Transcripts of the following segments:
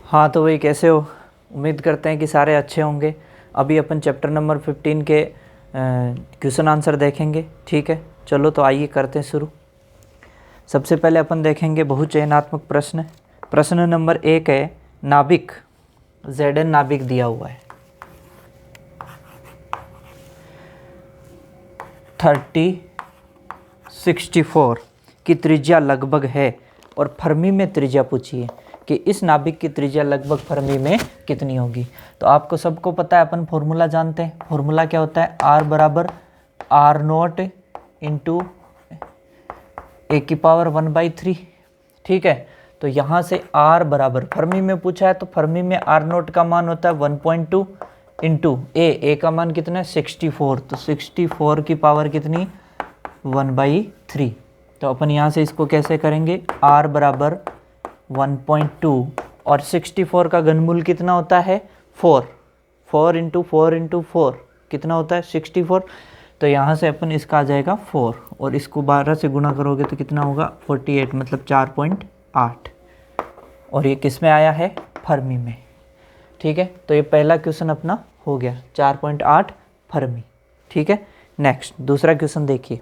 हाँ तो वही कैसे हो। उम्मीद करते हैं कि सारे अच्छे होंगे। अभी अपन चैप्टर नंबर 15 के क्वेश्चन आंसर देखेंगे। ठीक है, चलो तो आइए करते हैं शुरू। सबसे पहले अपन देखेंगे बहुचयनात्मक प्रश्न। प्रश्न नंबर 1 है, नाभिक Zn नाभिक दिया हुआ है 3064 की त्रिज्या लगभग है और फर्मी में त्रिज्या पूछिए कि इस नाभिक की त्रिज्या लगभग फर्मी में कितनी होगी। तो आपको सबको पता है, अपन फॉर्मूला जानते हैं। फॉर्मूला क्या होता है, R बराबर R0 इंटू A⁻⁴। ठीक है, तो यहाँ से R बराबर फर्मी में पूछा है तो फर्मी में R0 का मान होता है 1.2 इंटू A का मान कितना है 64, तो 64 की पावर कितनी 1/3। तो अपन यहाँ से इसको कैसे करेंगे, R बराबर 1.2 और 64 का घनमूल कितना होता है 4, 4 इंटू 4 इंटू 4 कितना होता है 64। तो यहाँ से अपन इसका आ जाएगा 4 और इसको 12 से गुणा करोगे तो कितना होगा 48, मतलब 4.8। और ये किस में आया है, फर्मी में। ठीक है, तो ये पहला क्वेश्चन अपना हो गया 4.8 फर्मी। ठीक है, नेक्स्ट दूसरा क्वेश्चन देखिए।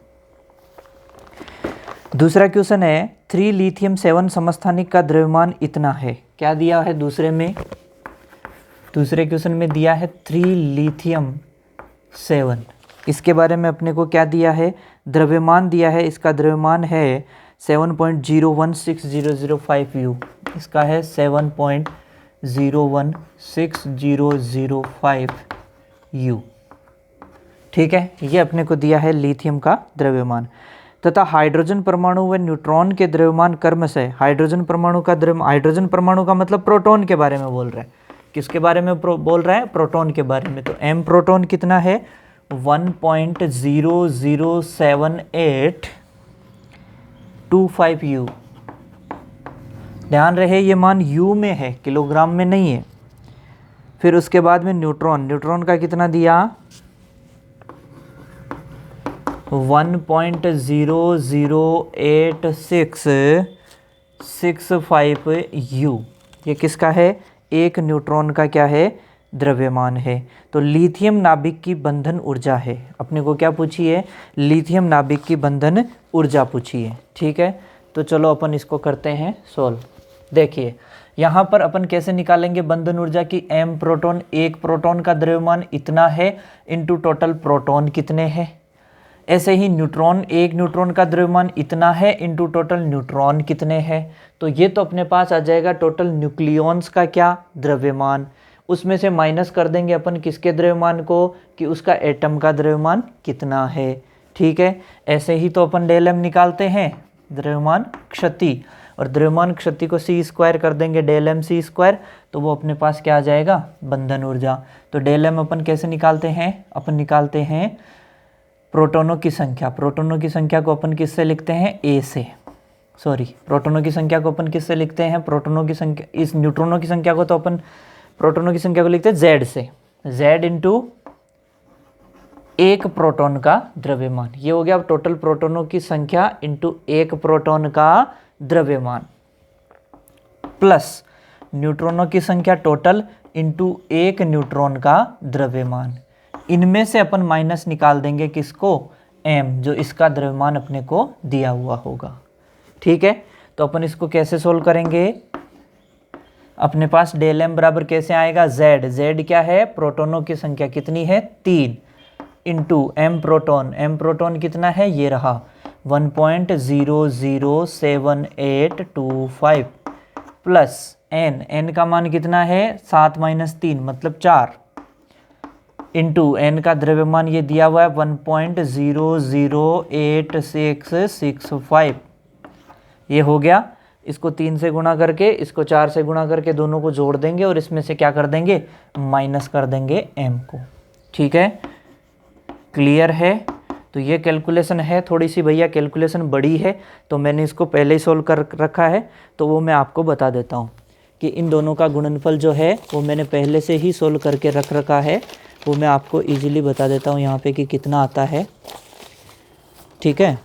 दूसरा क्वेश्चन है 3 लिथियम 7 समस्थानिक का द्रव्यमान इतना है। क्या दिया है दूसरे क्वेश्चन में दिया है 3 लिथियम 7। इसके बारे में अपने को क्या दिया है, द्रव्यमान दिया है। इसका द्रव्यमान है 7.016005 U। इसका है 7.016005 U। ठीक है, ये अपने को दिया है लिथियम का द्रव्यमान। तथा हाइड्रोजन परमाणु व न्यूट्रॉन के द्रव्यमान क्रम से हाइड्रोजन परमाणु का मतलब प्रोटॉन के बारे में बोल रहा है। किसके बारे में बोल रहा है, प्रोटॉन के बारे में। तो m प्रोटॉन कितना है 1.007825 U। ध्यान रहे ये मान U में है, किलोग्राम में नहीं है। फिर उसके बाद में न्यूट्रॉन का कितना दिया 1.008665 U। ये किसका है, एक न्यूट्रॉन का क्या है, द्रव्यमान है। तो लिथियम नाभिक की बंधन ऊर्जा है। अपने को क्या पूछी है, लिथियम नाभिक की बंधन ऊर्जा पूछी है। ठीक है, तो चलो अपन इसको करते हैं सोल्व। देखिए यहाँ पर अपन कैसे निकालेंगे बंधन ऊर्जा की, m प्रोटॉन, एक प्रोटॉन का द्रव्यमान इतना है इंटू टोटल प्रोटॉन कितने हैं। ऐसे ही न्यूट्रॉन, एक न्यूट्रॉन का द्रव्यमान इतना है इंटू टोटल न्यूट्रॉन कितने हैं। तो ये तो अपने पास आ जाएगा टोटल न्यूक्लियॉन्स का क्या द्रव्यमान। उसमें से माइनस कर देंगे अपन किसके द्रव्यमान को, कि उसका एटम का द्रव्यमान कितना है। ठीक है, ऐसे ही तो अपन डेल एम निकालते हैं, द्रव्यमान क्षति, और द्रव्यमान क्षति को c² कर देंगे डेल एम c², तो वो अपने पास क्या आ जाएगा, बंधन ऊर्जा। तो डेल एम अपन कैसे निकालते हैं, अपन निकालते हैं प्रोटॉनों की संख्या। प्रोटॉनों की संख्या को अपन किससे लिखते हैं, a से, प्रोटॉनों की संख्या को अपन किससे लिखते हैं, प्रोटॉनों की संख्या, इस न्यूट्रॉनों की संख्या को तो अपन प्रोटॉनों की संख्या को लिखते हैं z से, z इंटू एक प्रोटॉन का द्रव्यमान। ये हो गया टोटल प्रोटॉनों की संख्या इंटू एक प्रोटॉन का द्रव्यमान, प्लस न्यूट्रॉनों की संख्या टोटल इंटू एक न्यूट्रॉन का द्रव्यमान। इनमें से अपन माइनस निकाल देंगे किसको, m, जो इसका द्रव्यमान अपने को दिया हुआ होगा। ठीक है, तो अपन इसको कैसे सोल्व करेंगे, अपने पास डेल m बराबर कैसे आएगा, z क्या है, प्रोटॉनों की संख्या कितनी है 3 इंटू m प्रोटॉन कितना है, ये रहा 1.007825 प्लस n का मान कितना है 7 - 3 मतलब 4 इंटू n का द्रव्यमान ये दिया हुआ है 1.008665। ये हो गया, इसको 3 से गुणा करके, इसको 4 से गुणा करके दोनों को जोड़ देंगे और इसमें से क्या कर देंगे, माइनस कर देंगे m को। ठीक है, क्लियर है। तो ये कैलकुलेशन है, थोड़ी सी भैया कैलकुलेशन बड़ी है, तो मैंने इसको पहले ही सोल्व कर रखा है, तो वो मैं आपको बता देता हूँ कि इन दोनों का गुणनफल जो है वो मैंने पहले से ही सोल्व करके रख रखा है। वो मैं आपको इजीली बता देता हूँ यहाँ पे कि कितना आता है। ठीक है,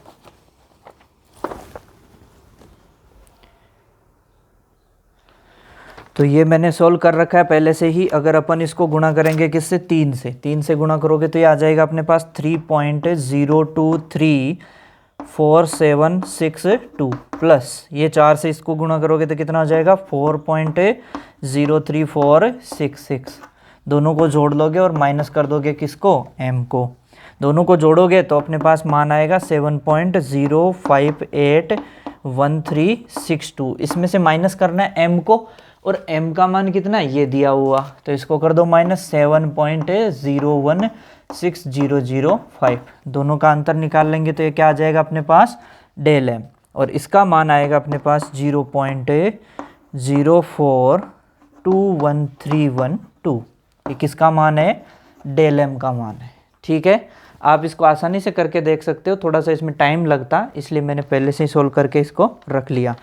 तो ये मैंने सोल्व कर रखा है पहले से ही। अगर अपन इसको गुणा करेंगे किससे, 3 से, 3 से गुणा करोगे तो ये आ जाएगा अपने पास 3.0234762 प्लस ये 4 से इसको गुणा करोगे तो कितना आ जाएगा 4.03466। दोनों को जोड़ लोगे और माइनस कर दोगे किसको, m को। दोनों को जोड़ोगे तो अपने पास मान आएगा 7.0581362। इसमें से माइनस करना है m को, और m का मान कितना है ये दिया हुआ, तो इसको कर दो माइनस 7.016005। दोनों का अंतर निकाल लेंगे तो ये क्या आ जाएगा अपने पास डेल m, और इसका मान आएगा अपने पास 0.04213112। ये किसका मान है, डेल m का मान है। ठीक है, आप इसको आसानी से करके देख सकते हो, थोड़ा सा इसमें टाइम लगता इसलिए मैंने पहले से ही सोल्व करके इसको रख लिया।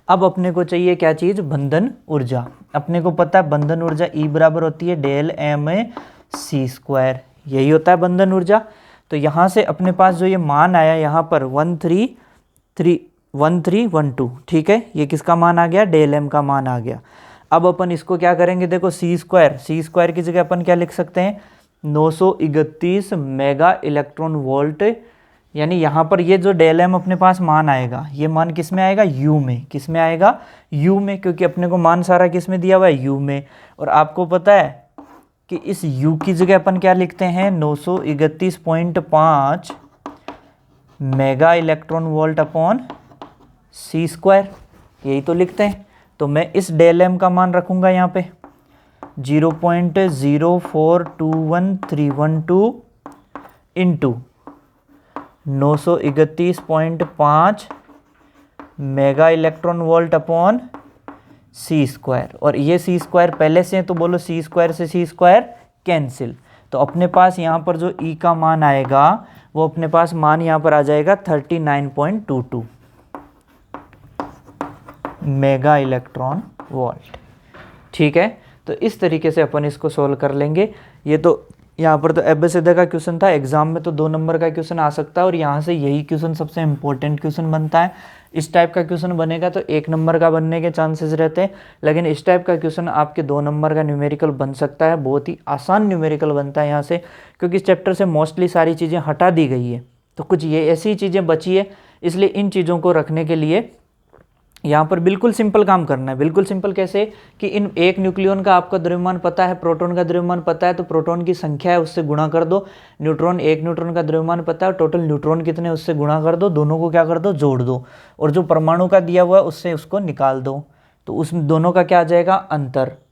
अब अपने को चाहिए क्या चीज़, बंधन ऊर्जा। अपने को पता है बंधन ऊर्जा E बराबर होती है डेल m c स्क्वायर, यही होता है बंधन ऊर्जा। तो यहाँ से अपने पास जो ये मान आया यहाँ पर 1312, ठीक है, ये किसका मान आ गया, डेल m का मान आ गया। अब अपन इसको क्या करेंगे, देखो c स्क्वायर की जगह अपन क्या लिख सकते हैं 931 मेगा इलेक्ट्रॉन वोल्ट, यानी यहाँ पर ये जो डेल एम अपने पास मान आएगा, ये मान किस में आएगा, u में। किस में आएगा, u में, क्योंकि अपने को मान सारा किस में दिया हुआ है, u में। और आपको पता है कि इस u की जगह अपन क्या लिखते हैं 931.5 mega electron volt upon c square, यही तो लिखते हैं। तो मैं इस डेल एम का मान रखूँगा यहाँ पे 0.04213112 into 931.5 mega electron volt upon c square. और ये c स्क्वायर पहले से है तो बोलो c स्क्वायर से c स्क्वायर कैंसिल। तो अपने पास यहाँ पर जो E का मान आएगा वो अपने पास मान यहाँ पर आ जाएगा 39.22 मेगा इलेक्ट्रॉन वोल्ट। ठीक है, तो इस तरीके से अपन इसको सोल्व कर लेंगे। ये तो यहाँ पर तो एबीसीडी का क्वेश्चन था, एग्जाम में तो 2 नंबर का क्वेश्चन आ सकता है और यहाँ से यही क्वेश्चन सबसे इंपॉर्टेंट क्वेश्चन बनता है। इस टाइप का क्वेश्चन बनेगा तो 1 नंबर का बनने के चांसेस रहते हैं, लेकिन इस टाइप का क्वेश्चन आपके 2 नंबर का न्यूमेरिकल बन सकता है। बहुत ही आसान न्यूमेरिकल बनता है यहाँ से, क्योंकि इस चैप्टर से मोस्टली सारी चीज़ें हटा दी गई है, तो कुछ ये ऐसी चीज़ें बची है, इसलिए इन चीज़ों को रखने के लिए यहाँ पर बिल्कुल सिंपल काम करना है। बिल्कुल सिंपल कैसे कि इन एक न्यूक्लियन का आपका द्रव्यमान पता है, प्रोटॉन का द्रव्यमान पता है, तो प्रोटॉन की संख्या है उससे गुणा कर दो। एक न्यूट्रॉन का द्रव्यमान पता है, टोटल न्यूट्रॉन कितने उससे गुणा कर दो, दोनों को क्या कर दो, जोड़ दो, और जो परमाणु का दिया हुआ है उससे उसको निकाल दो। तो उस दोनों का क्या आ जाएगा,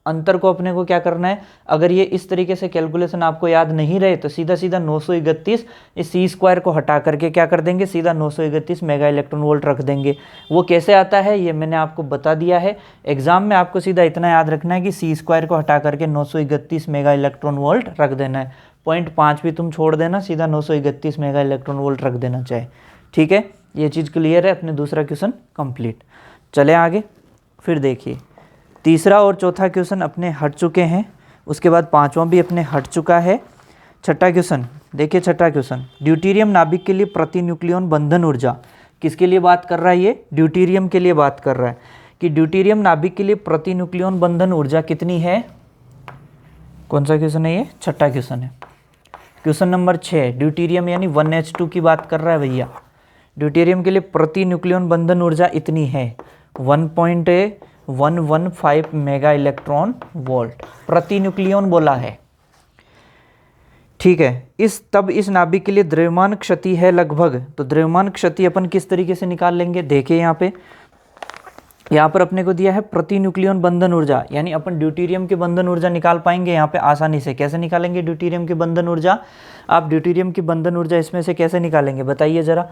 अंतर को अपने को क्या करना है, अगर ये इस तरीके से कैलकुलेशन आपको याद नहीं रहे तो सीधा 931 इस c स्क्वायर को हटा करके क्या कर देंगे, सीधा 931 मेगा इलेक्ट्रॉन वोल्ट रख देंगे। वो कैसे आता है ये मैंने आपको बता दिया है। एग्जाम में आपको सीधा इतना याद रखना है कि c स्क्वायर को हटा करके 931 मेगा इलेक्ट्रॉन वोल्ट रख देना है, 0.5 भी तुम छोड़ देना, सीधा 931 मेगा इलेक्ट्रॉन वोल्ट रख देना चाहे। ठीक है, ये चीज़ क्लियर है, अपने दूसरा क्वेश्चन कंप्लीट। चले आगे, फिर देखिए तीसरा और चौथा क्वेश्चन अपने हट चुके हैं, उसके बाद पांचवा भी अपने हट चुका है। छठा क्वेश्चन देखिए, छठा क्वेश्चन, ड्यूटेरियम नाभिक के लिए प्रति न्यूक्लियन बंधन ऊर्जा, किसके लिए बात कर रहा है ये, ड्यूटेरियम के लिए बात कर रहा है कि ड्यूटेरियम नाभिक के लिए प्रति न्यूक्लियन बंधन ऊर्जा कितनी है। कौन सा क्वेश्चन है ये, छठा क्वेश्चन है, क्वेश्चन नंबर 6। ड्यूटेरियम यानी 1H2 की बात कर रहा है भैया। ड्यूटेरियम के लिए प्रति न्यूक्लियन बंधन ऊर्जा इतनी है 1.115 मेगा इलेक्ट्रॉन वोल्ट प्रति न्यूक्लियन बोला है। ठीक है, तब इस नाभिक के लिए द्रव्यमान क्षति है लगभग, तो द्रव्यमान क्षति अपन किस तरीके से निकाल लेंगे, देखिए यहाँ पर अपने को दिया है प्रति न्यूक्लियन बंधन ऊर्जा, यानी अपन ड्यूटेरियम की बंधन ऊर्जा निकाल पाएंगे यहाँ पे आसानी से। कैसे निकालेंगे ड्यूटेरियम की बंधन ऊर्जा, आप ड्यूटेरियम की बंधन ऊर्जा इसमें से कैसे निकालेंगे बताइए जरा।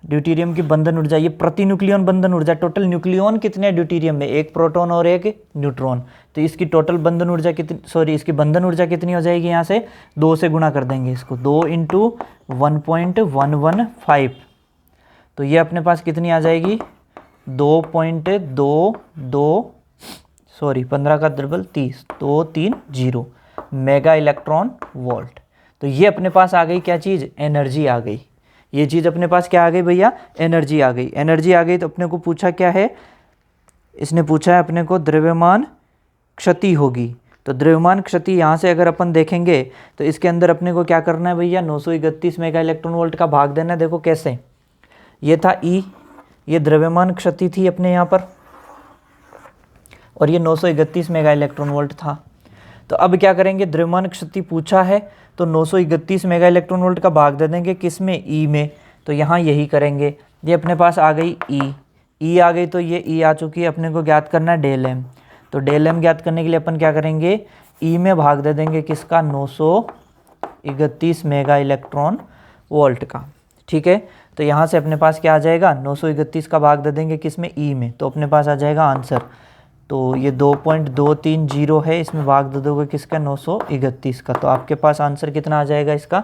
ड्यूटेरियम की बंधन ऊर्जा, ये प्रति न्यूक्लियन बंधन ऊर्जा, टोटल न्यूक्लियन कितने ड्यूटेरियम में, एक प्रोटॉन और एक न्यूट्रॉन, तो इसकी टोटल बंधन ऊर्जा कितनी, सॉरी इसकी बंधन ऊर्जा कितनी हो जाएगी, यहाँ से 2 से गुणा कर देंगे इसको, 2 × 1.115, तो ये अपने पास कितनी आ जाएगी 2.22, सॉरी 15 का डबल 30, 230 मेगा इलेक्ट्रॉन वोल्ट। तो ये अपने पास आ गई क्या चीज़, एनर्जी आ गई। ये चीज़ अपने पास क्या आ गई भैया, एनर्जी आ गई। एनर्जी आ गई तो अपने को पूछा क्या है, इसने पूछा है अपने को द्रव्यमान क्षति होगी। तो द्रव्यमान क्षति यहाँ से अगर अपन देखेंगे तो इसके अंदर अपने को क्या करना है भैया, 931 मेगा इलेक्ट्रॉन वोल्ट का भाग देना है। देखो कैसे, ये था E, ये द्रव्यमान क्षति थी अपने यहाँ पर, और ये 931 मेगा इलेक्ट्रॉन वोल्ट था। तो अब क्या करेंगे, द्रव्यमान क्षति पूछा है तो 931 मेगा इलेक्ट्रॉन वोल्ट का भाग दे देंगे किस में, E में। तो यहाँ यही करेंगे, ये अपने पास आ गई E आ गई, तो ये E आ चुकी है। अपने को ज्ञात करना है डेल M। तो डेल M ज्ञात करने के लिए अपन क्या करेंगे, E में भाग दे देंगे किसका, 931 मेगा इलेक्ट्रॉन वोल्ट का। ठीक है, तो यहाँ से अपने पास क्या आ जाएगा, 931 का भाग दे देंगे किस में, E में। तो अपने पास आ जाएगा आंसर। तो ये 2.230 है, इसमें भाग दे दोगे किसका, 931 का। तो आपके पास आंसर कितना आ जाएगा इसका,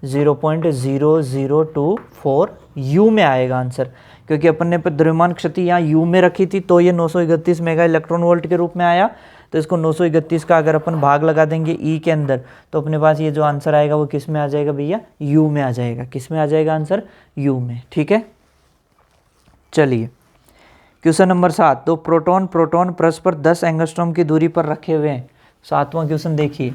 0.0024 U में आएगा आंसर, क्योंकि अपन ने द्रव्यमान क्षति यहाँ U में रखी थी तो ये 931 मेगा इलेक्ट्रॉन वोल्ट के रूप में आया। तो इसको 931 का अगर अपन भाग लगा देंगे E के अंदर तो अपने पास ये जो आंसर आएगा वो किस में आ जाएगा भैया, U में आ जाएगा। किस में आ जाएगा आंसर, U में। ठीक है, चलिए क्वेश्चन नंबर 7। तो प्रोटॉन परस्पर 10 एंगस्ट्रॉम की दूरी पर रखे हुए हैं। 7वां क्वेश्चन देखिए,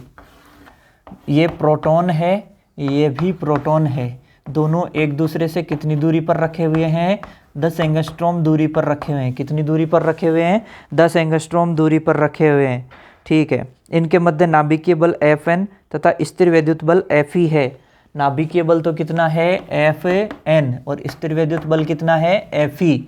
ये प्रोटॉन है, ये भी प्रोटॉन है, दोनों एक दूसरे से कितनी दूरी पर रखे हुए हैं, 10 एंगस्ट्रॉम दूरी पर रखे हुए हैं। कितनी दूरी पर रखे हुए हैं, 10 एंगस्ट्रॉम दूरी पर रखे हुए हैं। ठीक है, इनके मध्य नाभिकीय बल Fn तथा स्थिर वैद्युत बल Fe है। नाभिकीय बल तो कितना है, Fn, और स्थिर वैद्युत बल कितना है, Fe।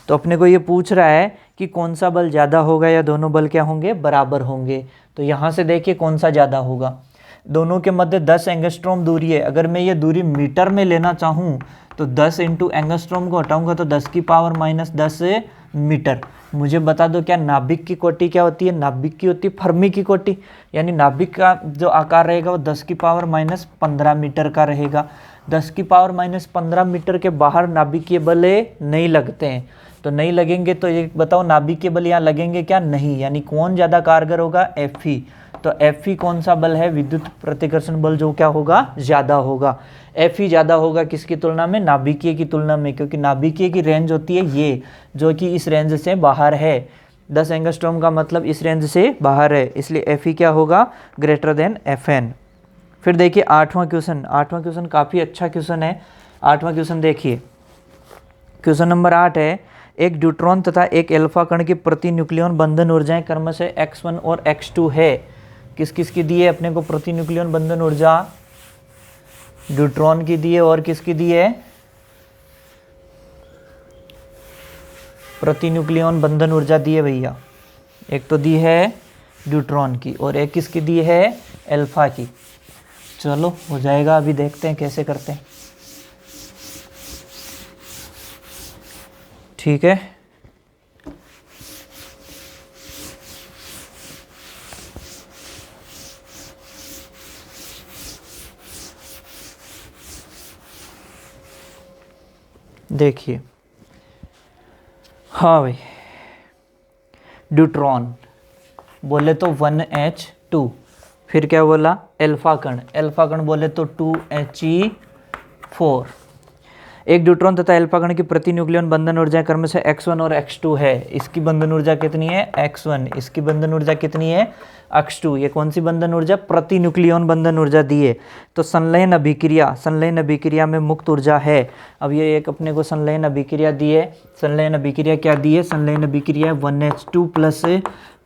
तो अपने को ये पूछ रहा है कि कौन सा बल ज़्यादा होगा या दोनों बल क्या होंगे, बराबर होंगे। तो यहाँ से देखिए कौन सा ज़्यादा होगा, दोनों के मध्य 10 एंगस्ट्रॉम दूरी है। अगर मैं ये दूरी मीटर में लेना चाहूँ तो 10 इंटू एंगस्ट्रॉम को हटाऊंगा तो 10 की पावर -10 मीटर। मुझे बता दो क्या नाभिक की कोटि क्या होती है, नाभिक की होती है फर्मी की कोटि, यानी नाभिक का जो आकार रहेगा वो 10 की पावर -15 मीटर का रहेगा। 10 की पावर -15 मीटर के बाहर नाभिकीय बल नहीं लगते हैं। तो नहीं लगेंगे तो ये बताओ नाभिकीय बल यहाँ लगेंगे क्या, नहीं। यानी कौन ज़्यादा कारगर होगा, Fe। तो Fe कौन सा बल है, विद्युत प्रतिकर्षण बल, जो क्या होगा, ज़्यादा होगा। Fe ज़्यादा होगा किसकी तुलना में, नाभिकीय की तुलना में, क्योंकि नाभिकीय की रेंज होती है ये, जो कि इस रेंज से बाहर है। 10 एंगस्ट्रॉम का मतलब इस रेंज से बाहर है, इसलिए Fe क्या होगा, ग्रेटर देन Fn। फिर देखिए 8वां क्वेश्चन। 8वां क्वेश्चन काफ़ी अच्छा क्वेश्चन है। 8वां क्वेश्चन देखिए, क्वेश्चन नंबर 8 है, एक ड्यूट्रॉन तथा एक एल्फा कण की प्रति न्यूक्लियन बंधन ऊर्जाएं क्रमशः x1 और x2 है। किस किस की दी है अपने को प्रति न्यूक्लियन बंधन ऊर्जा, ड्यूट्रॉन की दी है और किसकी दी है, प्रति न्यूक्लियन बंधन ऊर्जा दी है भैया। एक तो दी है ड्यूट्रॉन की और एक किसकी दी है, एल्फा की। चलो हो जाएगा, अभी देखते हैं कैसे करते हैं। ठीक है, देखिए, हाँ भाई, ड्यूट्रॉन बोले तो 1H2, फिर क्या बोला, एल्फा कण बोले तो 2He4। एक ड्यूट्रॉन तथा एल्फा कण की प्रति न्यूक्लियन बंधन ऊर्जा क्रमशः x1 और x2 है। इसकी बंधन ऊर्जा कितनी है, x1, इसकी बंधन ऊर्जा कितनी है, x2। ये कौन सी बंधन ऊर्जा, प्रति न्यूक्लियन बंधन ऊर्जा दी है। तो संलयन अभिक्रिया में मुक्त ऊर्जा है। अब ये एक अपने को संलयन अभिक्रिया दी है। संलयन अभिक्रिया क्या दी है, संलयन अभिक्रिया 1H2 plus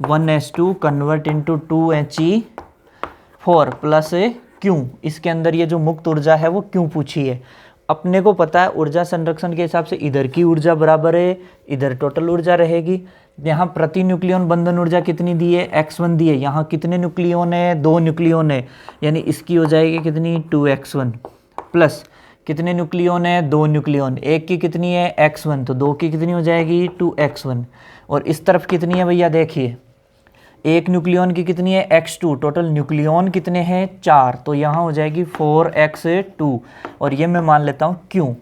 1H2 convert into 2He4 plus Q। इसके अंदर ये जो मुक्त ऊर्जा है वो क्यों पूछी है। अपने को पता है ऊर्जा संरक्षण के हिसाब से इधर की ऊर्जा बराबर है, इधर टोटल ऊर्जा रहेगी। यहाँ प्रति न्यूक्लियन बंधन ऊर्जा कितनी दी है, x1 दी है। यहाँ कितने न्यूक्लियन है, 2 न्यूक्लियन है, यानी इसकी हो जाएगी कितनी, 2x1 प्लस कितने न्यूक्लियन है, 2 न्यूक्लियन, एक की कितनी है, x1, तो 2 की कितनी हो जाएगी, 2x1। और इस तरफ कितनी है भैया, देखिए एक न्यूक्लियन की कितनी है, x2। टोटल न्यूक्लियन कितने हैं, 4, तो यहाँ हो जाएगी 4x2 और ये मैं मान लेता हूँ q।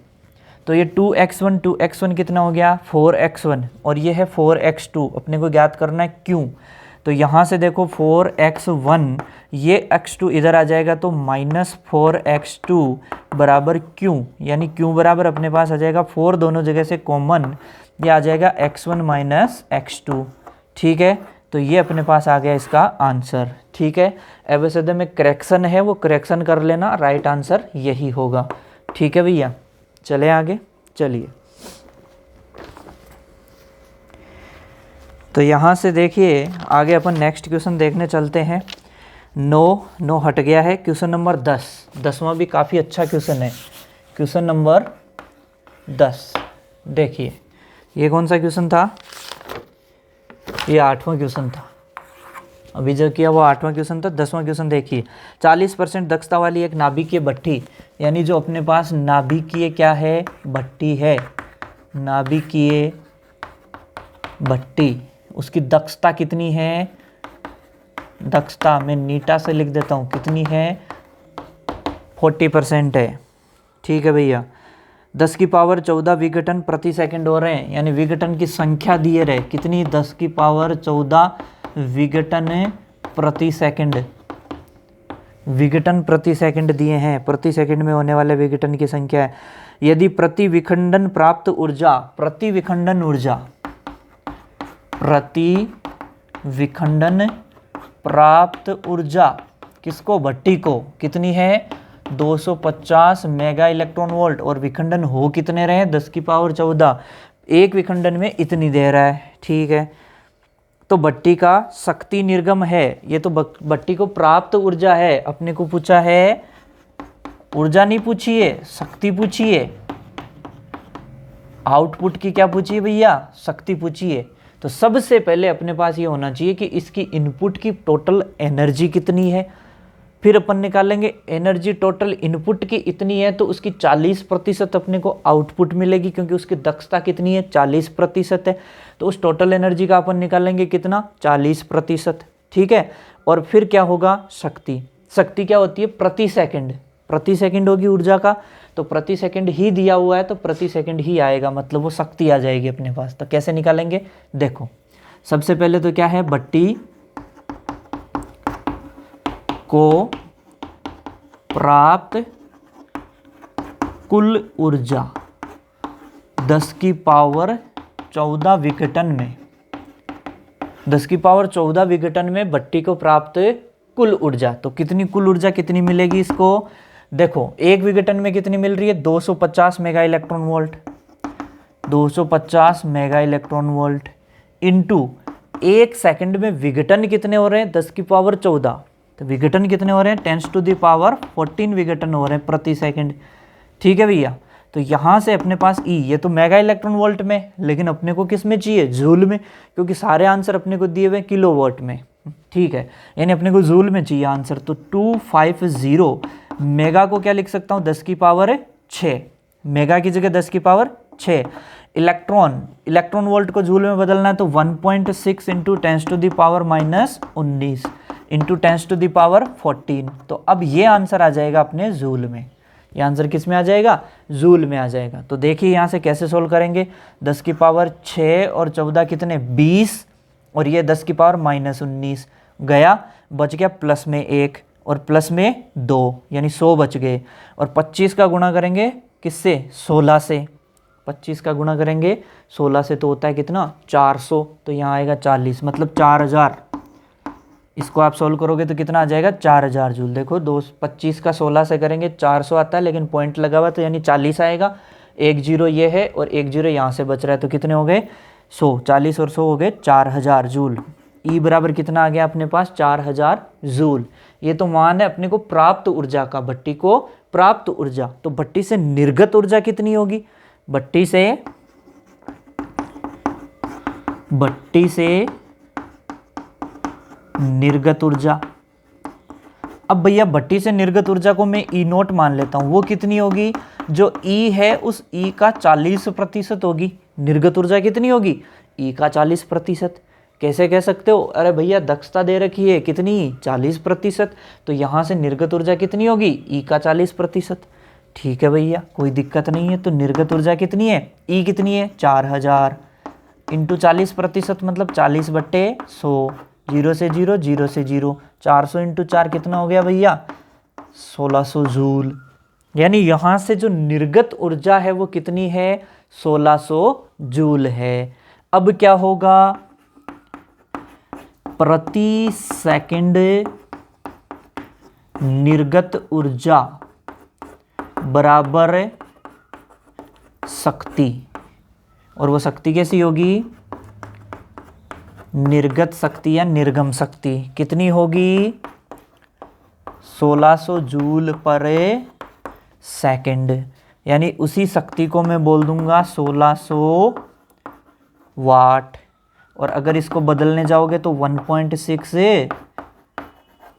तो ये 2x1 कितना हो गया, 4x1 और ये है 4x2। अपने को ज्ञात करना है q। तो यहाँ से देखो 4x1, ये x2 इधर आ जाएगा तो -4x2 बराबर q, यानी q बराबर अपने पास आ जाएगा 4, दोनों जगह से कॉमन, ये आ जाएगा x1 - x2। ठीक है, तो ये अपने पास आ गया इसका आंसर। ठीक है, एबीसीडी में करेक्शन है, वो करेक्शन कर लेना, राइट आंसर यही होगा। ठीक है भैया, चले आगे। चलिए, तो यहाँ से देखिए आगे अपन नेक्स्ट क्वेश्चन देखने चलते हैं। 9 हट गया है। क्वेश्चन नंबर 10वां भी काफ़ी अच्छा क्वेश्चन है। क्वेश्चन नंबर 10 देखिए, ये कौन सा क्वेश्चन था? ये 8वां क्वेश्चन था। अभी जो किया वो 8वां क्वेश्चन था। 10वां क्वेश्चन देखिए, 40% दक्षता वाली एक नाभिकीय भट्ठी, यानी जो अपने पास नाभिकीय क्या है, भट्ठी है, नाभिकीय भट्टी, उसकी दक्षता कितनी है? दक्षता मैं नीटा से लिख देता हूँ, कितनी है? 40% है। ठीक है भैया, 10 की पावर 14 विघटन प्रति सेकंड हो रहे हैं, यानी विघटन की संख्या दिए रहे, कितनी? 10 की पावर 14 विघटन प्रति सेकंड, विघटन प्रति सेकंड दिए हैं, प्रति सेकंड में होने वाले विघटन की संख्या है। यदि प्रति विखंडन प्राप्त ऊर्जा, प्रति विखंडन ऊर्जा, प्रति विखंडन प्राप्त ऊर्जा किसको? भट्टी को, कितनी है? 250 मेगा इलेक्ट्रॉन वोल्ट, और विखंडन हो कितने रहे? 10 की पावर 14, एक विखंडन में इतनी दे रहा है। ठीक है, तो भट्टी का शक्ति निर्गम है, ये तो भट्टी को प्राप्त ऊर्जा है। अपने को पूछा है, ऊर्जा नहीं पूछी है, शक्ति पूछी है। आउटपुट की क्या पूछी है भैया? शक्ति पूछी है। तो सबसे पहले अपने पास ये होना चाहिए कि इसकी इनपुट की टोटल एनर्जी कितनी है, फिर अपन निकालेंगे एनर्जी टोटल इनपुट की इतनी है तो उसकी 40% अपने को आउटपुट मिलेगी, क्योंकि उसकी दक्षता कितनी है? 40% है। तो उस टोटल एनर्जी का अपन निकालेंगे कितना? 40%। ठीक है, और फिर क्या होगा? शक्ति। शक्ति क्या होती है? प्रति सेकंड, प्रति सेकंड होगी ऊर्जा का, तो प्रति सेकंड ही दिया हुआ है तो प्रति सेकंड ही आएगा, मतलब वो शक्ति आ जाएगी अपने पास। तो कैसे निकालेंगे? देखो, सबसे पहले तो क्या है? भट्टी को प्राप्त कुल ऊर्जा 10 की पावर 14 विघटन में, 10 की पावर 14 विघटन में भट्टी को प्राप्त कुल ऊर्जा। तो कितनी कुल ऊर्जा कितनी मिलेगी इसको? देखो, एक विघटन में कितनी मिल रही है? 250 mega electron volt, 250 mega electron volt into एक सेकंड में विघटन कितने हो रहे हैं? 10 की पावर 14, तो विघटन कितने हो रहे हैं? 10 टू द पावर 14 विघटन हो रहे हैं प्रति सेकंड। ठीक है भैया, तो यहाँ से अपने पास ई, ये तो मेगा इलेक्ट्रॉन वोल्ट में, लेकिन अपने को किस में चाहिए? जूल में, क्योंकि सारे आंसर अपने को दिए हुए किलोवाट में। ठीक है, यानी अपने को जूल में चाहिए आंसर। तो 250 मेगा को क्या लिख सकता हूँ? 10 की पावर 6, मेगा की जगह 10 की पावर 6। इलेक्ट्रॉन वोल्ट को जूल में बदलना है तो 1.6 into 10 to the power -19 into 10 to the power 14। तो अब ये आंसर आ जाएगा अपने जूल में। ये आंसर किस में आ जाएगा? जूल में आ जाएगा। तो देखिए यहाँ से कैसे सोल्व करेंगे? 10 की पावर 6 और 14 कितने? 20, और ये 10 की पावर -19 गया, बच गया प्लस में 1 और प्लस में 2, यानी 100 बच गए। और 25 का गुणा करेंगे किससे? 16 से। 25 का गुणा करेंगे 16 से तो होता है कितना? 400, तो यहाँ आएगा 40, मतलब 4000। इसको आप सोल्व करोगे तो कितना आ जाएगा? 4000 जूल। देखो 25 का 16 से करेंगे 400 आता है, लेकिन पॉइंट लगा हुआ तो यानी 40 आएगा। 1 0 ये है और 1 0 यहाँ से बच रहा है, तो कितने हो गए? 100। 40 और 100 हो गए 4000 जूल। ई बराबर कितना आ गया अपने पास? 4000 जूल। ये तो मान है अपने को प्राप्त ऊर्जा का, भट्टी को प्राप्त ऊर्जा। तो भट्टी से निर्गत ऊर्जा कितनी होगी? भट्टी से निर्गत ऊर्जा। अब भैया भट्टी से निर्गत ऊर्जा को मैं ई नोट मान लेता हूं, वो कितनी होगी? जो ई है उस ई का 40% होगी। निर्गत ऊर्जा कितनी होगी? ई का 40%। कैसे कह सकते हो? अरे भैया दक्षता दे रखी है कितनी? 40%। तो यहाँ से निर्गत ऊर्जा कितनी होगी? ई का 40%। ठीक है भैया, कोई दिक्कत नहीं है। तो निर्गत ऊर्जा कितनी है? ई कितनी है? 4000 इंटू 40% मतलब 40/100। 0 से 0, 0 से 0, 400 इंटू 4 कितना हो गया भैया? 1600 जूल। यानी यहाँ से जो निर्गत ऊर्जा है वो कितनी है? 1600 जूल है। अब क्या होगा? प्रति सेकंड निर्गत ऊर्जा बराबर शक्ति। और वो शक्ति कैसी होगी? निर्गत शक्ति या निर्गम शक्ति कितनी होगी? 1600 जूल पर सेकंड। यानी उसी शक्ति को मैं बोल दूंगा 1600 वाट। और अगर इसको बदलने जाओगे तो 1.6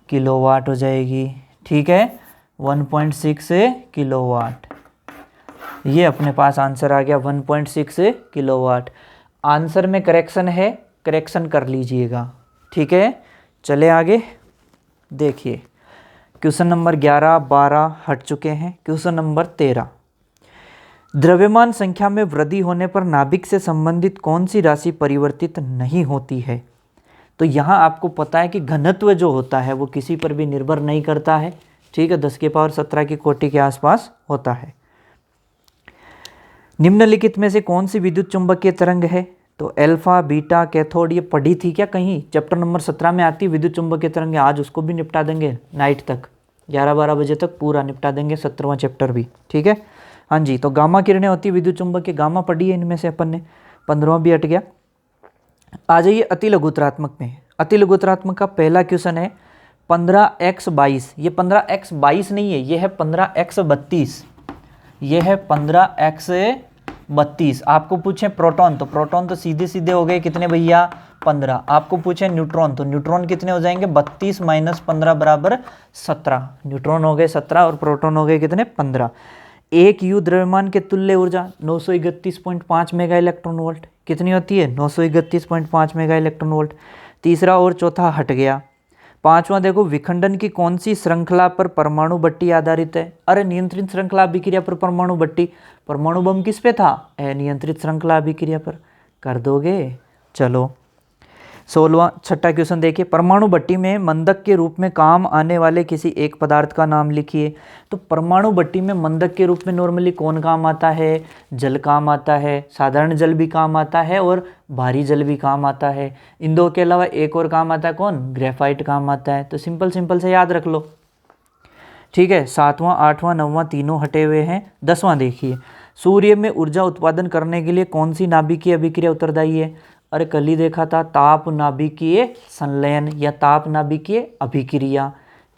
किलोवाट हो जाएगी। ठीक है, 1.6 किलोवाट। ये अपने पास आंसर आ गया 1.6 किलोवाट। आंसर में करेक्शन है, करेक्शन कर लीजिएगा। ठीक है, चले आगे देखिए। क्वेश्चन नंबर 11, 12 हट चुके हैं। क्वेश्चन नंबर 13, द्रव्यमान संख्या में वृद्धि होने पर नाभिक से संबंधित कौन सी राशि परिवर्तित नहीं होती है? तो यहाँ आपको पता है कि घनत्व जो होता है वो किसी पर भी निर्भर नहीं करता है। ठीक है, 10 की पावर 17 की कोटि के आसपास होता है। निम्नलिखित में से कौन सी विद्युत चुंबकीय तरंग है? तो अल्फा, बीटा, कैथोड, ये पढ़ी थी क्या कहीं? चैप्टर नंबर 17 में आती है विद्युत चुंबकीय तरंग। आज उसको भी निपटा देंगे, नाइट तक 11-12 बजे तक पूरा निपटा देंगे 17वां चैप्टर भी। ठीक है, हाँ जी। तो गामा किरणें होती है विद्युत चुंबकीय, गामा पढ़ी है इनमें से अपन ने, 15वां भी हट गया। आ जाइए अति लघुतरात्मक में। अति लघुतरात्मक का पहला क्वेश्चन है 15x22। ये 15x22 नहीं है, ये है 15x32। ये है 15x32। आपको पूछे प्रोटॉन, तो प्रोटॉन तो सीधे सीधे हो गए कितने भैया? 15। आपको पूछे न्यूट्रॉन, तो न्यूट्रॉन कितने हो जाएंगे? 32 - 15 बराबर 17। न्यूट्रॉन हो गए 17 और प्रोटॉन हो गए कितने? 15। एक यू द्रव्यमान के तुल्य ऊर्जा 931.5 मेगा इलेक्ट्रॉन वोल्ट कितनी होती है? 931.5 मेगा इलेक्ट्रॉन वोल्ट। तीसरा और चौथा हट गया। पांचवा देखो, विखंडन की कौन सी श्रृंखला पर परमाणु भट्टी आधारित है? अरे नियंत्रित श्रृंखला अभिक्रिया पर परमाणु भट्टी। परमाणु बम किस पे था? नियंत्रित श्रृंखला अभिक्रिया पर। कर दोगे? चलो 16वां छठा क्वेश्चन देखिए। परमाणु भट्टी में मंदक के रूप में काम आने वाले किसी एक पदार्थ का नाम लिखिए। तो परमाणु भट्टी में मंदक के रूप में नॉर्मली कौन काम आता है? जल काम आता है, साधारण जल भी काम आता है और भारी जल भी काम आता है। इन दो के अलावा एक और काम आता है, कौन? ग्रेफाइट काम आता है। तो सिंपल सिंपल से याद रख लो। ठीक है, 7वां, 8वां, 9वां तीनों हटे हुए हैं। 10वां देखिए, सूर्य में ऊर्जा उत्पादन करने के लिए कौन सी नाभिकीय अभिक्रिया उत्तरदायी है? अरे कल ही देखा था, ताप नाभिकीय संलयन या ताप नाभिकीय अभिक्रिया।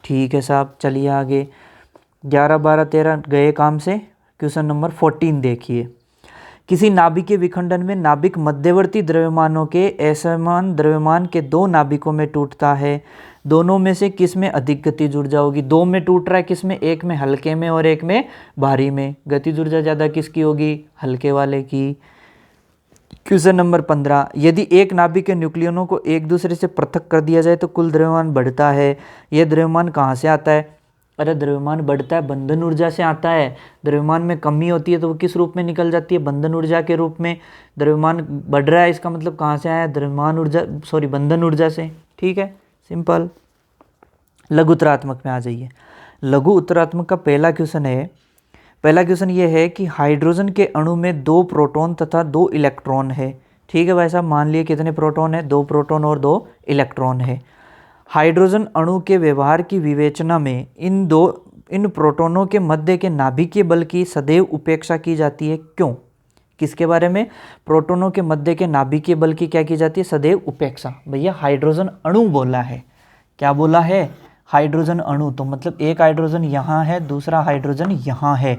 ठीक है साहब, चलिए आगे। 11, 12, 13 गए काम से। क्वेश्चन नंबर 14 देखिए। किसी नाभिकीय विखंडन में नाभिक मध्यवर्ती द्रव्यमानों के असमान द्रव्यमान के दो नाभिकों में टूटता है। दोनों में से किस में अधिक गतिज ऊर्जा होगी? दो में टूट रहा है, किस में? एक में हल्के में और एक में भारी में। गतिज ऊर्जा ज़्यादा किसकी होगी? हल्के वाले की। क्वेश्चन नंबर 15, यदि एक नाभिक के न्यूक्लियनों को एक दूसरे से पृथक कर दिया जाए तो कुल द्रव्यमान बढ़ता है। यह द्रव्यमान कहाँ से आता है? अरे द्रव्यमान बढ़ता है बंधन ऊर्जा से आता है। द्रव्यमान में कमी होती है तो वो किस रूप में निकल जाती है? बंधन ऊर्जा के रूप में। द्रव्यमान बढ़ रहा है, इसका मतलब कहाँ से आया? द्रव्यमान ऊर्जा, सॉरी बंधन ऊर्जा से। ठीक है, सिंपल। लघु उत्तरात्मक में आ जाइए। लघु उत्तरात्मक का पहला क्वेश्चन है, पहला क्वेश्चन ये है कि हाइड्रोजन के अणु में 2 प्रोटॉन तथा 2 इलेक्ट्रॉन है। ठीक है भाई साहब, मान लिए कितने प्रोटॉन है? 2 प्रोटॉन और 2 इलेक्ट्रॉन है। हाइड्रोजन अणु के व्यवहार की विवेचना में इन प्रोटॉनों के मध्य के नाभिकीय बल की सदैव उपेक्षा की जाती है। क्यों? किसके बारे में? प्रोटॉनों के मध्य के नाभिकीय बल की क्या की जाती है? सदैव उपेक्षा। भैया हाइड्रोजन अणु बोला है, क्या बोला है? हाइड्रोजन अणु। तो मतलब एक हाइड्रोजन यहाँ है, दूसरा हाइड्रोजन यहाँ है।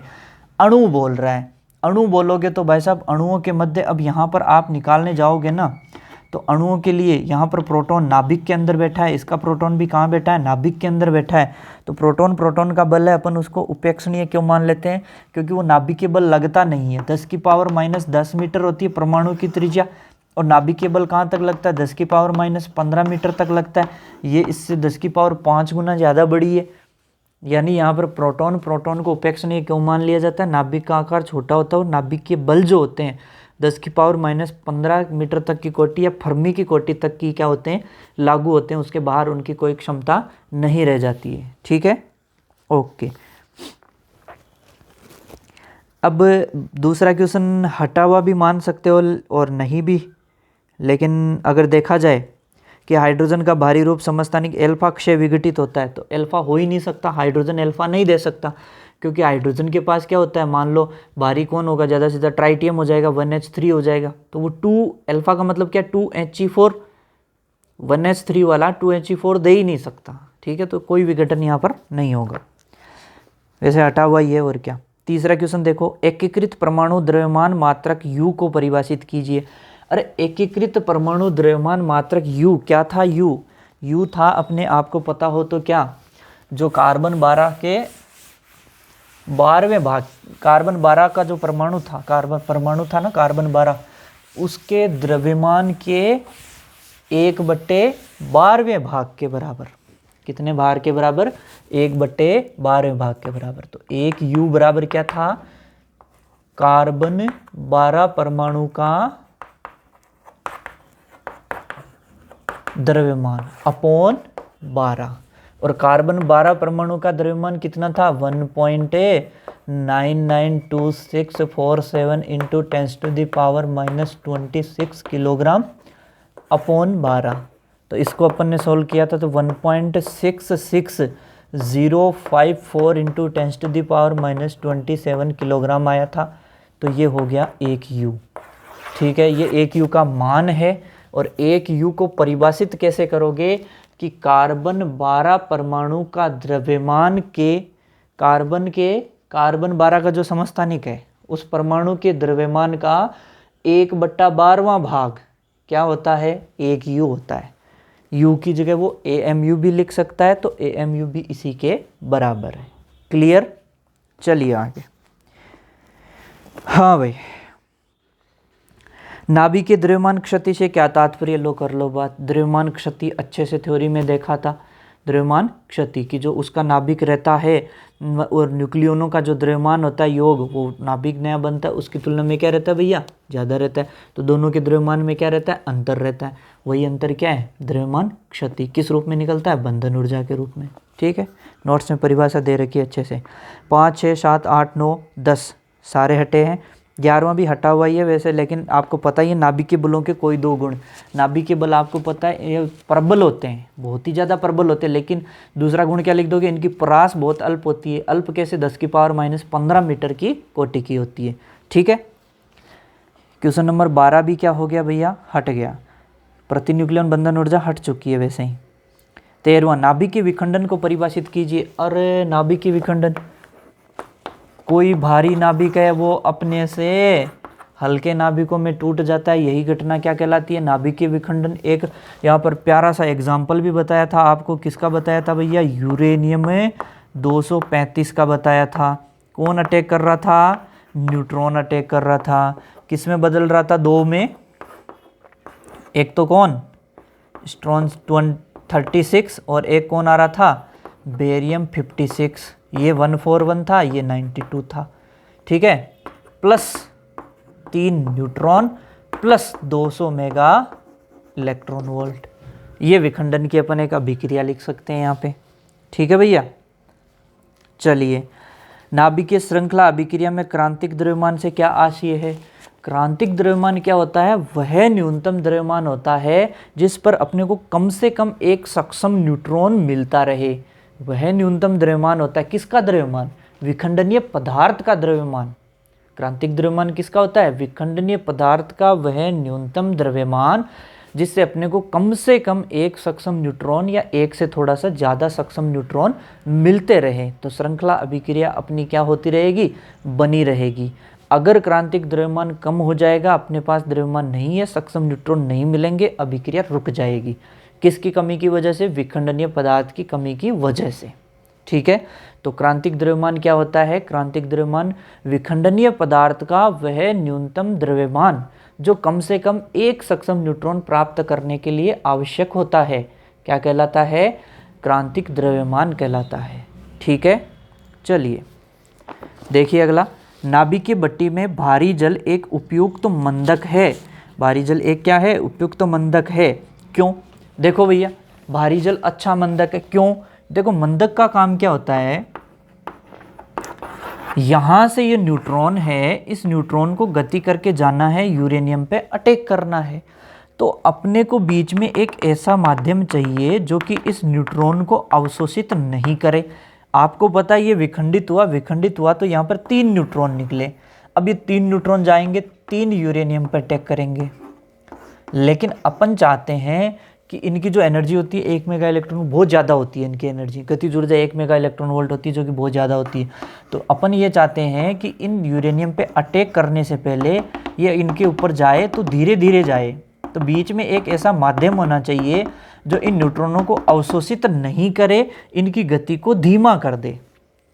अणु बोल रहा है। अणु बोलोगे तो भाई साहब अणुओं के मध्य, अब यहाँ पर आप निकालने जाओगे ना तो अणुओं के लिए यहाँ पर प्रोटॉन नाभिक के अंदर बैठा है, इसका प्रोटॉन भी कहाँ बैठा है? नाभिक के अंदर बैठा है। तो प्रोटॉन प्रोटॉन का बल है, अपन उसको उपेक्षणीय क्यों मान लेते हैं? क्योंकि वो नाभिकीय बल लगता नहीं है। 10 की पावर -10 मीटर होती है परमाणु की त्रिज्या, और नाभिकीय बल कहाँ तक लगता है? 10 की पावर -15 मीटर तक लगता है। ये इससे 10 की पावर 5 गुना ज़्यादा बड़ी है। यानी यहाँ पर प्रोटॉन प्रोटॉन को उपेक्षणीय क्यों मान लिया जाता है? नाभिक का आकार छोटा होता है और नाभिकीय बल जो होते हैं 10 की पावर -15 मीटर तक की कोटि या फर्मी की कोटि तक की क्या होते हैं? लागू होते हैं। उसके बाहर उनकी कोई क्षमता नहीं रह जाती है। ठीक है, ओके। अब दूसरा क्वेश्चन हटा हुआ भी मान सकते हो और नहीं भी, लेकिन अगर देखा जाए कि हाइड्रोजन का भारी रूप समस्थानिक एल्फा क्षय विघटित होता है, तो एल्फा हो ही नहीं सकता, हाइड्रोजन एल्फा नहीं दे सकता, क्योंकि हाइड्रोजन के पास क्या होता है, मान लो भारी कौन होगा, ज़्यादा से ज़्यादा ट्राइटियम हो जाएगा, 1H3 हो जाएगा, तो वो 2 एल्फा का मतलब क्या, 2He4, 1H3 वाला 2He4 दे ही नहीं सकता, ठीक है, तो कोई विघटन यहाँ पर नहीं होगा, वैसे हटा हुआ ही है और क्या। तीसरा क्वेश्चन देखो, एकीकृत परमाणु द्रव्यमान मात्रक U को परिभाषित कीजिए। अरे एकीकृत परमाणु द्रव्यमान मात्रक U क्या था, U था, अपने आप को पता हो तो क्या, जो कार्बन 12 के 12वें भाग, कार्बन 12 का जो परमाणु था, कार्बन 12, उसके द्रव्यमान के 1/12वें भाग के बराबर, कितने भाग के बराबर, 1/12वें भाग के बराबर। तो एक U बराबर क्या था, कार्बन 12 परमाणु का द्रव्यमान अपॉन 12, और कार्बन 12 परमाणु का द्रव्यमान कितना था, 1.992647 इंटू 10⁻⁻26 किलोग्राम अपॉन 12। तो इसको अपन ने सोल्व किया था तो 1.6605 इंटू 10⁻⁻27 किलोग्राम आया था। तो ये हो गया 1U, ठीक है, ये 1U का मान है। और 1U को परिभाषित कैसे करोगे कि कार्बन 12 परमाणु का द्रव्यमान के कार्बन 12 का जो समस्थानिक है उस परमाणु के द्रव्यमान का 1/12वां भाग क्या होता है, 1U होता है। U की जगह वो AMU भी लिख सकता है, तो AMU भी इसी के बराबर है। क्लियर, चलिए आगे। हाँ भाई, नाभिकीय द्रव्यमान क्षति से क्या तात्पर्य, लो कर लो बात। द्रव्यमान क्षति अच्छे से थ्योरी में देखा था, द्रव्यमान क्षति की जो उसका नाभिक रहता है और न्यूक्लियोनों का जो द्रव्यमान होता है योग, वो नाभिक नया बनता है, उसकी तुलना में क्या रहता है भैया, ज़्यादा रहता है। तो दोनों के द्रव्यमान में क्या रहता है, अंतर रहता है। वही अंतर क्या है, द्रव्यमान क्षति। किस रूप में निकलता है, बंधन ऊर्जा के रूप में। ठीक है, नोट्स में परिभाषा दे रखी है अच्छे से। 5, 6, 7, 8, 9, 10 सारे हटे हैं, 11वां भी हटा हुआ ही है वैसे, लेकिन आपको पता ही है नाभिकीय बलों के कोई दो गुण। नाभिकीय बल आपको पता है ये प्रबल होते हैं, बहुत ही ज़्यादा प्रबल होते हैं, लेकिन दूसरा गुण क्या लिख दोगे, इनकी परास बहुत अल्प होती है। अल्प कैसे, 10⁻⁻15 मीटर की कोटि की होती है। ठीक है, क्वेश्चन नंबर 12 भी क्या हो गया भैया, हट गया। प्रतिन्यूक्लियन बंधन ऊर्जा हट चुकी है वैसे ही। 13वां, नाभिकीय विखंडन को परिभाषित कीजिए। अरे नाभिकीय विखंडन, कोई भारी नाभिक है वो अपने से हल्के नाभिकों में टूट जाता है, यही घटना क्या कहलाती है, नाभिकीय विखंडन। एक यहाँ पर प्यारा सा एग्जाम्पल भी बताया था आपको, किसका बताया था भैया, यूरेनियम में 235 का बताया था। कौन अटैक कर रहा था, न्यूट्रॉन अटैक कर रहा था। किस में बदल रहा था, दो में, एक तो कौन, स्ट्रॉन 36 और एक कौन आ रहा था, बेरियम 56। ये 141 था, ये 92 था। ठीक है, plus 3 neutron plus 200 mega electron volt. ये विखंडन की अपन एक अभिक्रिया लिख सकते हैं यहाँ पे। ठीक है भैया, चलिए। नाभिकीय श्रृंखला अभिक्रिया में क्रांतिक द्रव्यमान से क्या आशय है। क्रांतिक द्रव्यमान क्या होता है, वह न्यूनतम द्रव्यमान होता है जिस पर अपने को कम से कम एक सक्षम न्यूट्रॉन मिलता रहे। वह न्यूनतम द्रव्यमान होता है, किसका द्रव्यमान, विखंडनीय पदार्थ का द्रव्यमान। क्रांतिक द्रव्यमान किसका होता है, विखंडनीय पदार्थ का वह न्यूनतम द्रव्यमान जिससे अपने को कम से कम एक सक्षम न्यूट्रॉन या एक से थोड़ा सा ज़्यादा सक्षम न्यूट्रॉन मिलते रहे। तो श्रृंखला अभिक्रिया अपनी क्या होती रहेगी, बनी रहेगी। अगर क्रांतिक द्रव्यमान कम हो जाएगा, अपने पास द्रव्यमान नहीं है, सक्षम न्यूट्रॉन नहीं मिलेंगे, अभिक्रिया रुक जाएगी। किसकी कमी की वजह से, विखंडनीय पदार्थ की कमी की वजह से। ठीक है, तो क्रांतिक द्रव्यमान क्या होता है, क्रांतिक द्रव्यमान विखंडनीय पदार्थ का वह न्यूनतम द्रव्यमान जो कम से कम एक सक्षम न्यूट्रॉन प्राप्त करने के लिए आवश्यक होता है, क्या कहलाता है, क्रांतिक द्रव्यमान कहलाता है। ठीक है, चलिए देखिए अगला। नाभिकीय भट्टी में भारी जल एक उपयुक्त मंदक है। भारी जल एक क्या है, उपयुक्त मंदक है। क्यों, देखो भैया, भारी जल अच्छा मंदक है, क्यों, देखो मंदक का काम क्या होता है, यहां से ये न्यूट्रॉन है, इस न्यूट्रॉन को गति करके जाना है, यूरेनियम पे अटैक करना है। तो अपने को बीच में एक ऐसा माध्यम चाहिए जो कि इस न्यूट्रॉन को अवशोषित नहीं करे। आपको पता है ये विखंडित हुआ तो यहाँ पर 3 न्यूट्रॉन निकले। अब ये 3 न्यूट्रॉन जाएंगे 3 यूरेनियम पर अटैक करेंगे, लेकिन अपन चाहते हैं कि इनकी जो एनर्जी होती है 1 मेगा इलेक्ट्रॉन बहुत ज़्यादा होती है, इनकी एनर्जी गतिज ऊर्जा 1 मेगा इलेक्ट्रॉन वोल्ट होती है जो कि बहुत ज़्यादा होती है। तो अपन ये चाहते हैं कि इन यूरेनियम पे अटैक करने से पहले ये इनके ऊपर जाए तो धीरे धीरे जाए। तो बीच में एक ऐसा माध्यम होना चाहिए जो इन न्यूट्रॉनों को अवशोषित नहीं करे, इनकी गति को धीमा कर दे,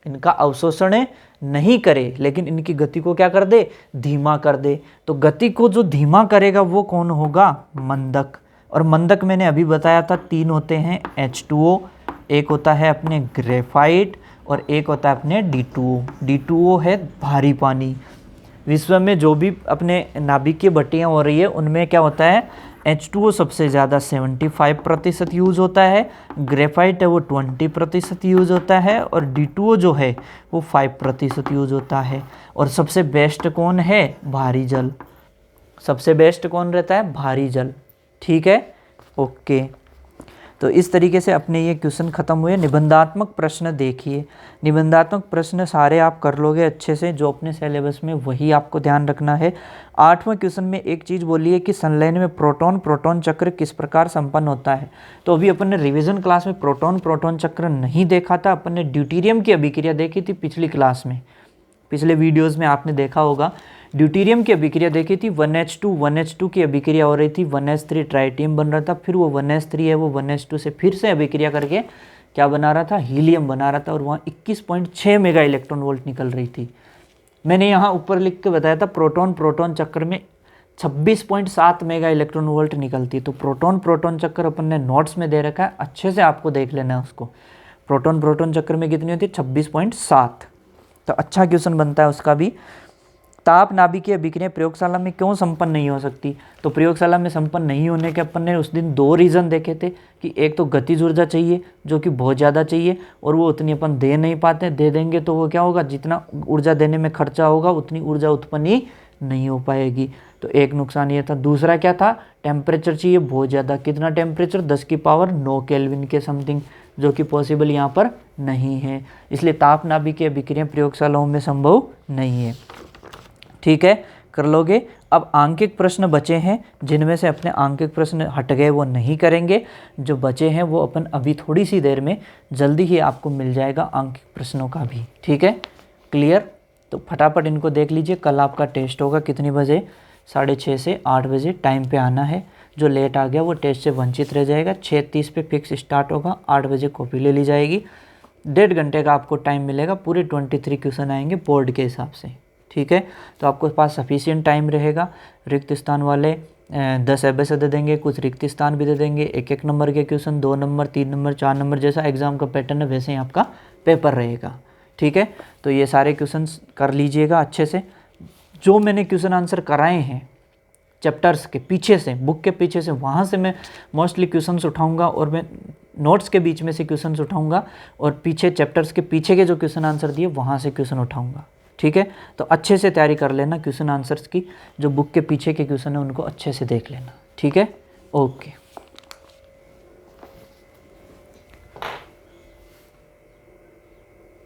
इनका अवशोषण नहीं करे लेकिन इनकी गति को क्या कर दे, धीमा कर दे। तो गति को जो धीमा करेगा वो कौन होगा, मंदक। और मंदक मैंने अभी बताया था 3 होते हैं, H2O, एक होता है अपने ग्रेफाइट और एक होता है अपने D2O। D2O है भारी पानी। विश्व में जो भी अपने नाभिकीय भट्टियाँ हो रही है उनमें क्या होता है, H2O सबसे ज़्यादा 75% यूज़ होता है, ग्रेफाइट है वो 20% यूज़ होता है और D2O जो है वो 5% यूज़ होता है। और सबसे बेस्ट कौन है, भारी जल। सबसे बेस्ट कौन रहता है, भारी जल। ठीक है, ओके। तो इस तरीके से अपने ये क्वेश्चन ख़त्म हुए। निबंधात्मक प्रश्न देखिए, निबंधात्मक प्रश्न सारे आप कर लोगे अच्छे से, जो अपने सिलेबस में वही आपको ध्यान रखना है। 8वें क्वेश्चन में एक चीज़ बोली है कि संलयन में प्रोटॉन चक्र किस प्रकार संपन्न होता है। तो अभी अपन ने रिवीजन क्लास में प्रोटॉन चक्र नहीं देखा था, अपन ने ड्यूटेरियम की अभिक्रिया देखी थी पिछली क्लास में, पिछले वीडियोज़ में आपने देखा होगा। ड्यूटेरियम की अभिक्रिया देखी थी, 1H2 की अभिक्रिया हो रही थी, 1S3 ट्राइटियम बन रहा था, फिर वो 1S3 है वो 1S2 से फिर से अभिक्रिया करके क्या बना रहा था, हीलियम बना रहा था और वहाँ 21.6 मेगा इलेक्ट्रॉन वोल्ट निकल रही थी। मैंने यहाँ ऊपर लिख के बताया था प्रोटॉन चक्र में 26.7 मेगा इलेक्ट्रॉन वोल्ट निकलती है। तो प्रोटॉन चक्र अपन ने नोट्स में दे रखा है, अच्छे से आपको देख लेना है उसको। प्रोटॉन चक्र में कितनी होती है, 26.7। तो अच्छा क्वेश्चन बनता है उसका भी। ताप नाभिकीय अभिक्रिया प्रयोगशाला में क्यों संपन्न नहीं हो सकती। तो प्रयोगशाला में संपन्न नहीं होने के अपन ने उस दिन 2 रीज़न देखे थे कि एक तो गतिज ऊर्जा चाहिए जो कि बहुत ज़्यादा चाहिए और वो उतनी अपन दे नहीं पाते, दे देंगे तो वो क्या होगा, जितना ऊर्जा देने में खर्चा होगा उतनी ऊर्जा उत्पन्न ही नहीं हो पाएगी। तो एक नुकसान ये था। दूसरा क्या था, टेम्परेचर चाहिए बहुत ज़्यादा। कितना टेम्परेचर, 10⁹ केल्विन के समथिंग, जो कि पॉसिबल यहाँ पर नहीं है। इसलिए ताप नाभिकीय अभिक्रिया प्रयोगशालाओं में संभव नहीं है। ठीक है, कर लोगे। अब आंकिक प्रश्न बचे हैं, जिनमें से अपने आंकिक प्रश्न हट गए वो नहीं करेंगे, जो बचे हैं वो अपन अभी थोड़ी सी देर में जल्दी ही आपको मिल जाएगा आंकिक प्रश्नों का भी। ठीक है, क्लियर। तो फटाफट इनको देख लीजिए। कल आपका टेस्ट होगा कितनी बजे, 6:30 से 8 बजे टाइम पे आना है। जो लेट आ गया वो टेस्ट से वंचित रह जाएगा। 6:30 पे फिक्स स्टार्ट होगा, 8 बजे कॉपी ले ली जाएगी। 1.5 घंटे का आपको टाइम मिलेगा, पूरे 23 क्वेश्चन आएंगे बोर्ड के हिसाब से। ठीक है, तो आपके पास सफिशिएंट टाइम रहेगा। रिक्त स्थान वाले 10 ऐसे दे देंगे, कुछ रिक्त स्थान भी दे देंगे। 1-1 नंबर के क्वेश्चन, 2 नंबर, 3 नंबर, 4 नंबर, जैसा एग्जाम का पैटर्न है वैसे ही आपका पेपर रहेगा। ठीक है, तो ये सारे क्वेश्चन कर लीजिएगा अच्छे से। जो मैंने क्वेश्चन आंसर कराए हैं चैप्टर्स के पीछे से, बुक के पीछे से, वहाँ से मैं मोस्टली क्वेश्चंस उठाऊंगा और मैं नोट्स के बीच में से क्वेश्चंस उठाऊंगा और पीछे चैप्टर्स के पीछे के जो क्वेश्चन आंसर दिए वहाँ से क्वेश्चन उठाऊंगा। ठीक है, तो अच्छे से तैयारी कर लेना क्वेश्चन आंसर्स की। जो बुक के पीछे के क्वेश्चन है उनको अच्छे से देख लेना। ठीक है, ओके।